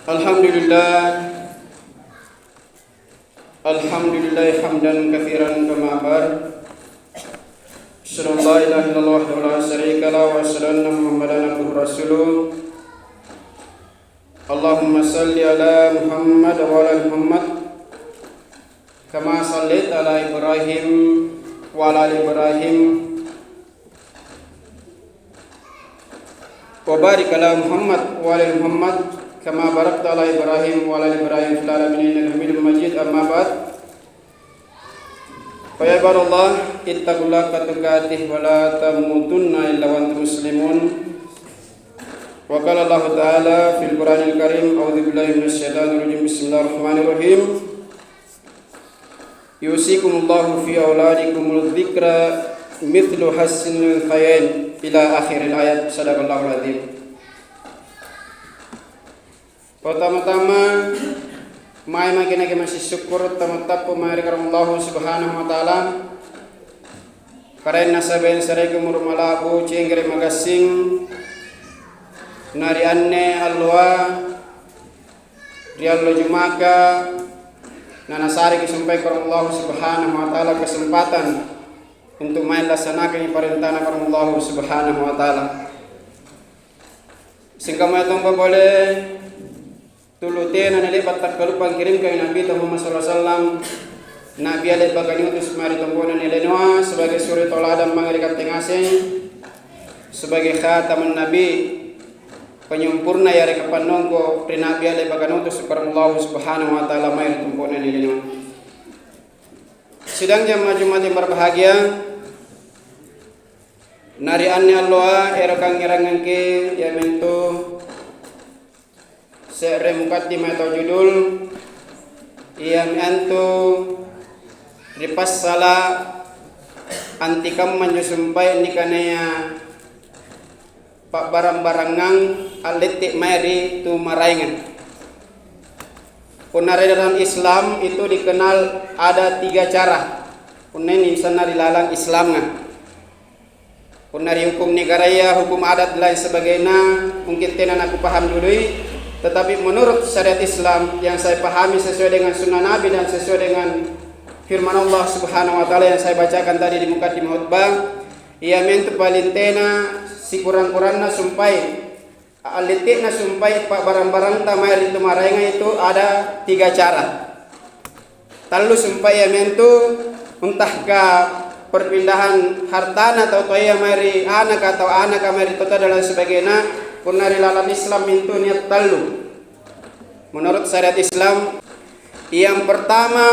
Alhamdulillah hamdan katsiran kama amar. Asyhadu an la ilaha illallah wa la syarika lahu wa asyhadu anna Muhammadan abduhu wa rasuluh. Allahumma shalli ala Muhammad wa ala Muhammad kama shallaita ala Ibrahim wa ala ali Ibrahim wa barik ala Muhammad wa ala Muhammad kama barakta ala Ibrahim wa ala Ibrahim fil alamin innaka Hamidum Majid. Amma ba'd. Fa ya ibadallah ittaqullaha haqqa tuqatih wa la tamutunna illa wa antum muslimun. Wa qala Allah ta'ala fil Qur'anil Karim, a'udzu billahi minasy syaithanir rajim. Bismillahirrahmanirrahim. Yusikumullahu fi auladikumul dzikra mithlu hasnil khayain ila akhiril ayat. Shadaqallahul adzim. Pertama-tama mai makin masih syukur tamat-tapu mari karena Allah Subhanahu wa taala karena saben sarai kumur malabu cengere magasing nari anne alwa riallo jumaka nanasari kisumpai karena Allah Subhanahu wa taala kesempatan untuk main laksanakan perintah karena Allah Subhanahu wa taala. Singkat tunggu boleh tulutin anale batak kalupang kirim kay Nabi Muhammad sallallahu alaihi wasallam. Nabi ale bagani utus mari tombona nile noa sebagai suri toladan mangarikat tengase sebagai khataman nabi penyempurna ya rek panongko pri Nabi ale bagani utus Allah Subhanahu wa taala mari tombona nile noa. Sidang jamaah Jumat yang berbahagia, nari anne Allah erokang ngerangan ke ya mento se're mukaddimah atau judul yang antu ripas salah antikam manjusumpai nikanaya pak barang-barangang aletik mari tu maraingan. Punare dalam Islam itu dikenal ada 3 cara. Punen insana dilalang Islamnya. Punari hukum negara ya, hukum adat lain sebagainya mungkin tenan aku paham dulu. Tetapi menurut syariat Islam yang saya pahami sesuai dengan sunnah Nabi dan sesuai dengan firman Allah Subhanahu wa taala yang saya bacakan tadi di mukaddimah khutbah, ia mentu palintena si kurang-kurangna sumpai alitikna sumpai pak barang-barang tamai itu marainga itu ada 3 cara. Talu sumpai ia mentu entah ka perpindahan hartana atau toya mari anak atau anak mari tota dalam sebagainya. Punari lalam Islam itu niat talu. Menurut syariat Islam, yang pertama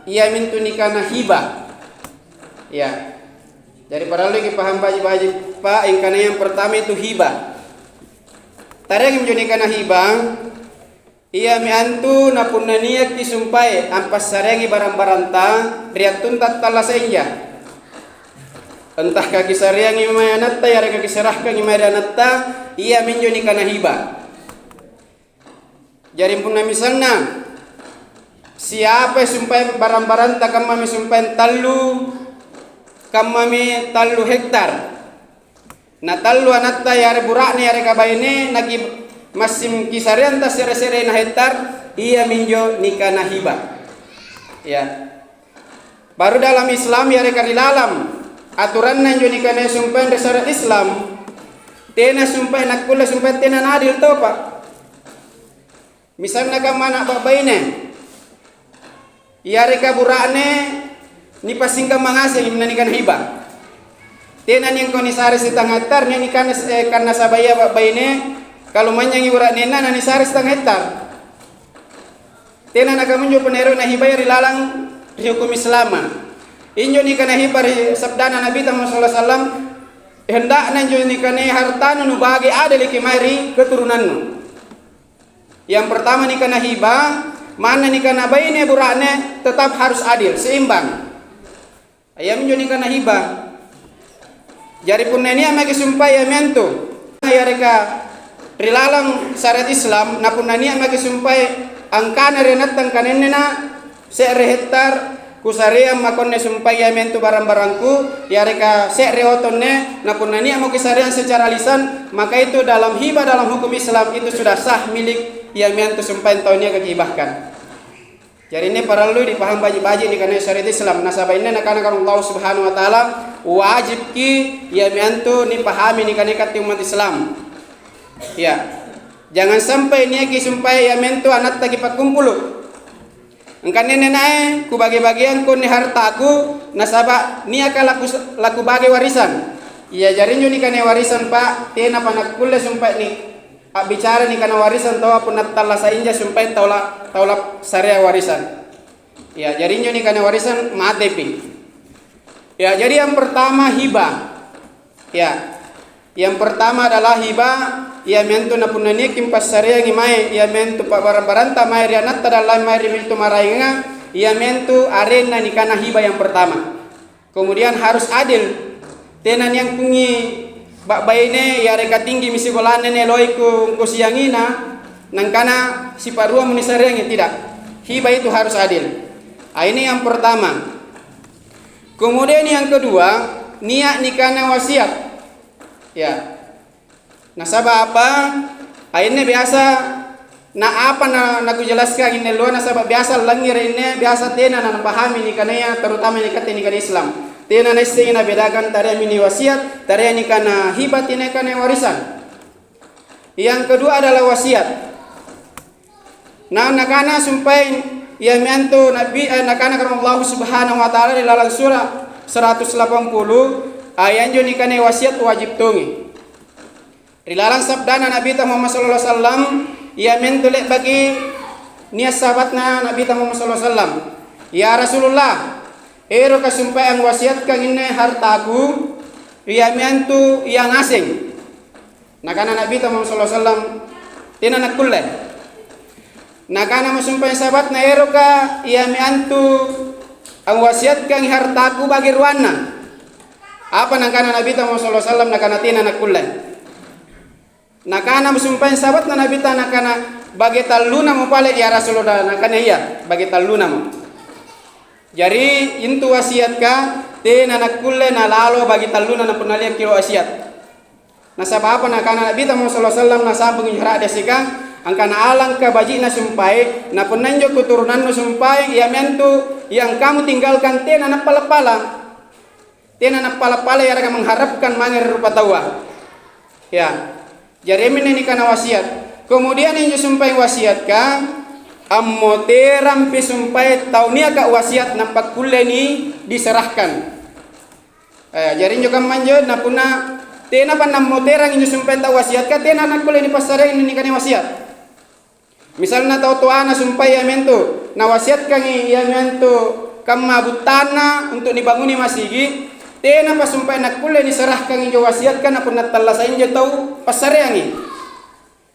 ia mintu nikana hibah. Ya. Jadi para lagi paham baji-baji Pak, yang pertama itu hibah. Tareng mintu nikana hibah, ia miantu napun niat disumpai ampas sarengi barang-barang ta riatun tattala senja. Entah kaki sariang imayanatta ya kaki serahkan imayanatta ia minjoni kana hibah. Jadi pun misalnya siapa sumpai barang-barang tak kami sumpai talu kami talu hektar. Na talu anatta ya burakni ya kabaine nagi masim kisarian ta sere-sere na hektar ia minjo nikana hibah. Ya. Baru dalam Islam ya reka dilalam aturan nan joni kana sumpah dasar Islam tena sumpah nak kula sumpah tena adil to Pak. Misalnya ka mana babaine ya reka burane ni pasingka mangasing menanikan hibah tena yang koni sare setang hektar ni kana karena sabaya babaine kalau manyangi burane na ni sare setang hektar tena nakamunjo penero na hibah rilalang di hukum Islam. Injo ni kana hibar sabdana Nabi Muhammad sallallahu alaihi wasallam hendakna injo ni kana hartanu nu bagi ada liki mari keturunanmu. Yang pertama ni kana hibah, mana ni kana baine burakne tetap harus adil, seimbang. Ayam injo ni kana hibah. Jari pun ni amake sumpah ya mento. Ya reka rilalang syariat Islam napun ni amake sumpah angkana renatang kanenena se're hektar kusaria makonne sumpaya mentu barang-barangku ya reka sekre otonne napunani amo kisarian secara lisan, maka itu dalam hibah dalam hukum Islam itu sudah sah milik ia mentu sumpah tahunnya kegibahkan. Jadi ini perlu dipaham baji-baji di karena syariat Islam. Nasabah ini nak Allah Subhanahu Wa Taala wajib ki ia mentu ni pahami ni karena kata umat Islam. Ya, jangan sampai ni ki sumpah ia mentu anak tagi pakumpulu. Engkan nene nae ku bagi-bagian ku ni hartaku nasabah ni akan laku bagi warisan. Iya jarinyo ni karena warisan pak tena panak kulle sumpah ni. Bicara ni karena warisan tahu pun natalla sainja sumpah taula syariah warisan. Ya, jadinya ni karena warisan maatepi. Ya, jadi yang pertama hibah. Ya. Yang pertama adalah hibah, ia mentu na punani kimpas syariah ngimai, ia mentu barang-baranta mai rianat dalam mai rimiltu marainga, ia mentu arena ni karena hibah yang pertama. Kemudian harus adil. Tenan yang pungi bak baine ya reka tinggi misi golane ne loiku siangina nang kana si parua muni sareng tidak. Hibah itu harus adil. Ini yang pertama. Kemudian yang kedua, niat nikana wasiat. Ya. Nasabah apa? Ini biasa na ku jelaskan ini lo nasabah biasa langir ini biasa tena na pahami nikana ya terutama nikah Islam. Tena nesti ina bedakan tarea mini wasiat, tarea ni kana hibat ini kana warisan. Yang kedua adalah wasiat. Nah nakana sumpah ia mentu nabi nakana karena Allah Subhanahu Wa Taala di dalam surah 180 ayat jo ni kana wasiat wajib tungi. Di dalam sabda Nabi Muhammad sallallahu alaihi wasallam ia mentu lek bagi niat sahabatna Nabi Muhammad sallallahu alaihi wasallam. Ya Rasulullah, ero kasumpah yang wasiat kang ini hartaku ia mentu yang asing. Nakana Nabi Muhammad sallallahu alaihi wasallam tina nakulle. Nakana masumpah sahabat na ero ka ia mentu ang wasiat kang hartaku bagi ruana. Apa nakana Nabi Muhammad sallallahu alaihi wasallam nakana tina nakulle. Nakana masumpah sahabat na Nabi nakana bagi taluna mo pale ya Rasulullah nakana iya bagi taluna mo. Jadi intu wasiat ka tena nakulle na lalo bagi taluna na punalian kilo wasiat. Nasabah apa nakana Nabi Muhammad sallallahu alaihi wasallam nasabung nyara desika angkana alang ka baji na sumpai na punanjo keturunan no sumpai ia mentu yang kamu tinggalkan tena na pala-pala. Tena na pala-pala yang akan mengharapkan mangir rupa tawa. Ya. Jadi ini kana wasiat. Kemudian injo sumpai wasiat ka ammo teram pi sumpai taunia ka wasiat nampak kulle ni diserahkan. Jadi juga manjo na puna tena pan ammo terang injo sumpai ta wasiat ka tena nak kulle ni pasareng ni kan wasiat. Misalna tau tuana sumpai ya mento na wasiat kang ya mento kamma butana untuk dibanguni masigi tena pas sumpai nak kulle diserahkan injo wasiat ka na puna talasa injo tau pasareng.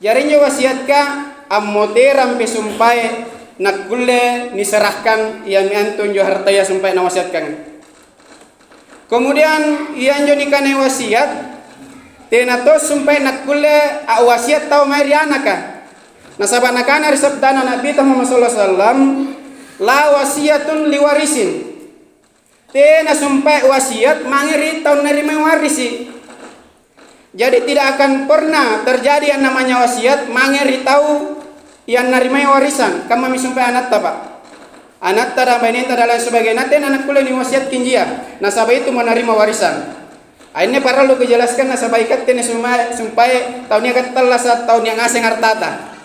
Jadi injo wasiat ka ammo teram pe sumpai nak kulle diserahkan ia miantun jo hartaya sumpai na wasiatkan. Kemudian ia jo nikane wasiat tena to sumpai nak kulle a wasiat tau mai rianaka. Nasabana nakana risabdana Nabi Muhammad sallallahu alaihi wasallam la wasiatun liwarisin. Tena sumpai wasiat mangiri tau nerima warisi. Jadi tidak akan pernah terjadi yang namanya wasiat mangiri tahu yang narimai warisan kama misumpai anak pak. Anak tada bainita dalam sebagai naten anak kuliah ni wasiat kinjia. Nasabah itu menerima warisan. Ini para lu kejelaskan nasabah ikat tene sumpai tahun yang ketelas tahun yang asing hartata.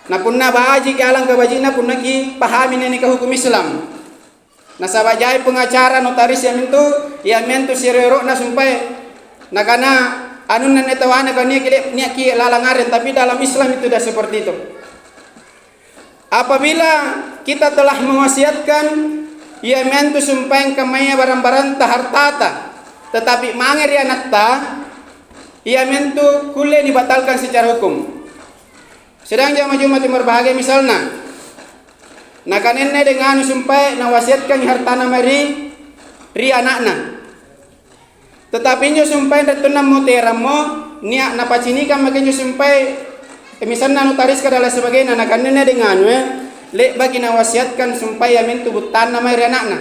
Na punna baji ke alang kabajina punna ki pahami ni ka hukum Islam. Nasabah jai pengacara notaris yang itu ya mentu sirero na sumpai nakana anun nan etawana ka ni ki lalangaren tapi dalam Islam itu dah seperti itu. Apabila kita telah mewasiatkan ia mentu sumpah kamaya barang-barang hartata tetapi mangeri anatta ia mentu kulle dibatalkan secara hukum. Sedang jamaah timur bahagia misalnya nakanenne dengan sumpah nawasiatkan hartana mari ri anakna tetapi nyo sumpah datuna mo teramo niak napacinikan makin nyo sumpah misalnya notaris kadala sebagai nakanenne dengan le bagi nawasiatkan sumpah yamin tubutan nama ri anakna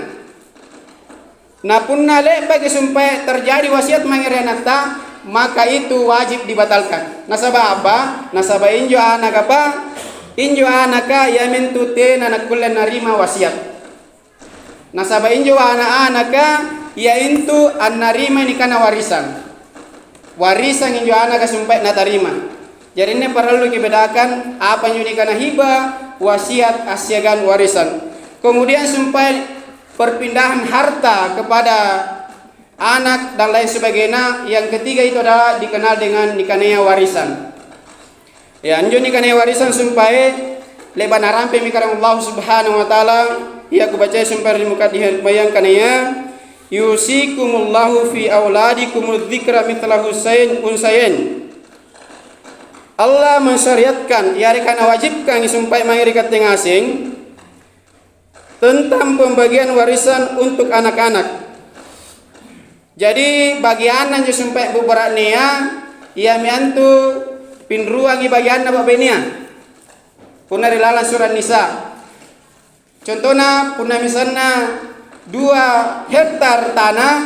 na punna le bagi sumpah terjadi wasiat mangeri anakta maka itu wajib dibatalkan. Nasabah apa? Nasabah injo anak apa? injo anaka yamentu tena nakulle narima wasiat. Nasaba injo anak-anaka ya intu an narima ini kana warisan. Warisan injo anaka sumpah natarima. Jadi ini perlu dibedakan apa yang ini kana hibah, wasiat, asyagan, warisan. Kemudian sumpah perpindahan harta kepada anak dan lain sebagainya. Yang ketiga itu adalah dikenal dengan nikanea warisan. Ya, anjo nikanea warisan sumpah leban arampe mikarang Allah Subhanahu wa taala. Ya aku baca sumpah di muka dibayangkan ya. Yusikumullahu fi auladikumul dzikra mithla unsayin. Allah mensyariatkan, ya rekana wajibkan sumpah mangirikat yang asing tentang pembagian warisan untuk anak-anak. Jadi bagian yang sumpah bubarak nia, ia miantu pinruangi bagian na babenia. Puna rilalan surat Nisa. Contohnya puna misalnya 2 hektar tanah,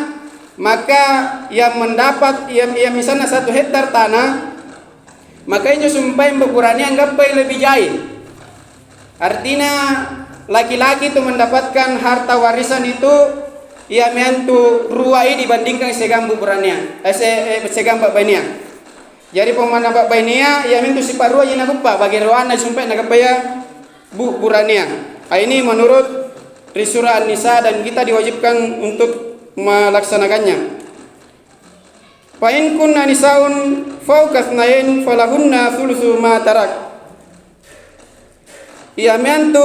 maka yang mendapat ia misalnya 1 hektar tanah, maka ini sumpah buburani anggap lebih jahil. Artinya laki-laki itu mendapatkan harta warisan itu ia mentu ruai dibandingkan segam buburannya, segam babainya. Jadi pemana babainya ia mentu sifat ruai yang apa bagi ruana sumpah nak baya buburannya. Ini menurut Surah An-Nisa dan kita diwajibkan untuk melaksanakannya. Fa in kunna nisaun fawqa itsnain falahunna thulutsu ma tarak. Ia mentu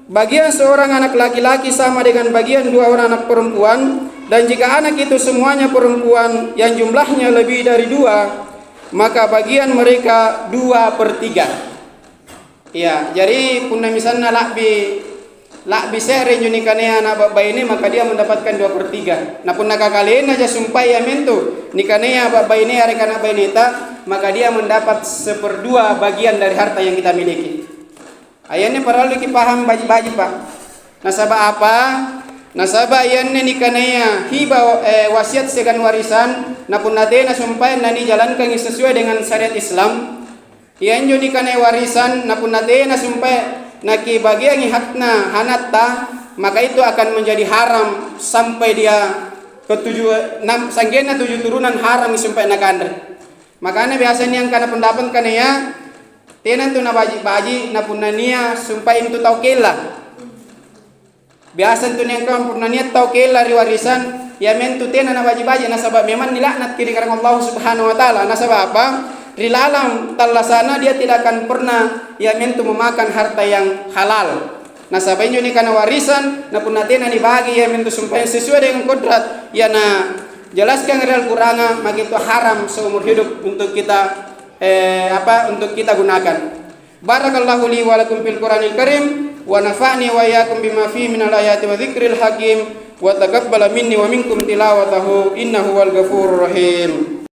bagian seorang anak laki-laki sama dengan bagian 2 orang anak perempuan, dan jika anak itu semuanya perempuan yang jumlahnya lebih dari 2, maka bagian mereka 2/3. Ya, jadi punna misalnya lak bisa renjunikannya anak bapak ini, maka dia mendapatkan 2/3. Nah punna kakalian aja sumpah ya mentu nikannya bapak ini hari anak bainita, maka dia mendapat 1/2 bagian dari harta yang kita miliki. Ayatnya perlu dipaham baji-baji pak. Nasabah apa? Nasabah ayatnya nikannya hibah wasiat segan warisan. Napun natena sumpah nani jalankan sesuai dengan syariat Islam. Iyan jo nikannya warisan. Napun natena sumpah naki bagian hatna hanatta, maka itu akan menjadi haram sampai dia ke 7 turunan haram sampai nakandre. Makanya biasanya yang kana pendapat kana ya tenan tu na baji na punania sumpah itu tau kela. Biasa tu yang kan punania tau kela ri warisan ya mentu tenan na baji na sabab memang nilaknat kiri karang Allah Subhanahu wa taala. Na sabab apa? Rilalang talasana dia tidak akan pernah ya mentu memakan harta yang halal. Nah sabab ini karena warisan, na punatena dibagi ya mentu sumpah sesuai dengan kodrat ya na jelaskan real kuranga, maka itu haram seumur hidup untuk kita untuk kita gunakan. Barakallahu li wa lakum fil Qur'anil Karim wa nafa'ni wa iyyakum bima fihi minal ayati wa dzikril hakim wa taqabbala minni wa minkum tilawatahu innahu wal ghafurur rahim.